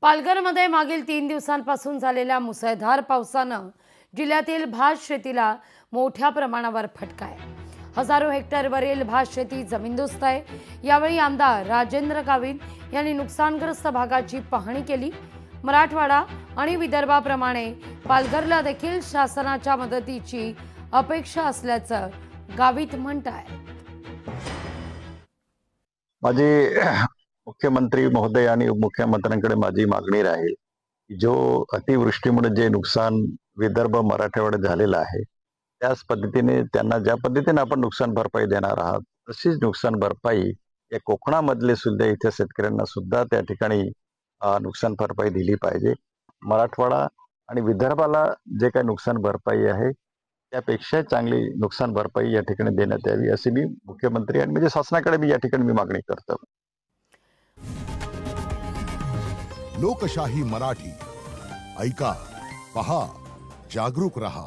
पालघरमध्ये मागील 3 दिवसांपासून झालेल्या मुसळधार पावसानं जिल्ह्यातील भात शेतीला मोठ्या प्रमाणावर फटका आहे। हजारो हेक्टरवरील भात शेती जमीनदोस्त आहे। यावेळी आमदार राजेंद्र गावित यांनी नुकसानग्रस्त भागाची पाहणी केली। मराठवाडा आणि विदर्भाप्रमाणे पालघरला देखील शासनाच्या मदतीची अपेक्षा असल्याचं गावित म्हणतात। माझी मुख्यमंत्री महोदय आणि उपमुख्यमंत्र्यांकडे माझी मागणी राहील की जो अतिवृष्टीमुळे जे नुकसान विदर्भ मराठवाड्यात झालेलं आहे त्याच पद्धतीने त्यांना ज्या पद्धतीने आपण नुकसान भरपाई देणार आहात तशीच नुकसान भरपाई या कोकणामधले सुद्धा इथे शेतकऱ्यांना सुद्धा त्या ठिकाणी नुकसान भरपाई दिली पाहिजे। मराठवाडा आणि विदर्भाला जे काही नुकसान भरपाई आहे त्यापेक्षा चांगली नुकसान भरपाई या ठिकाणी देण्यात यावी अशी मी मुख्यमंत्री आणि म्हणजे शासनाकडे मी या ठिकाणी मागणी करतो। लोकशाही मराठी ऐका, पहा, जागरूक रहा।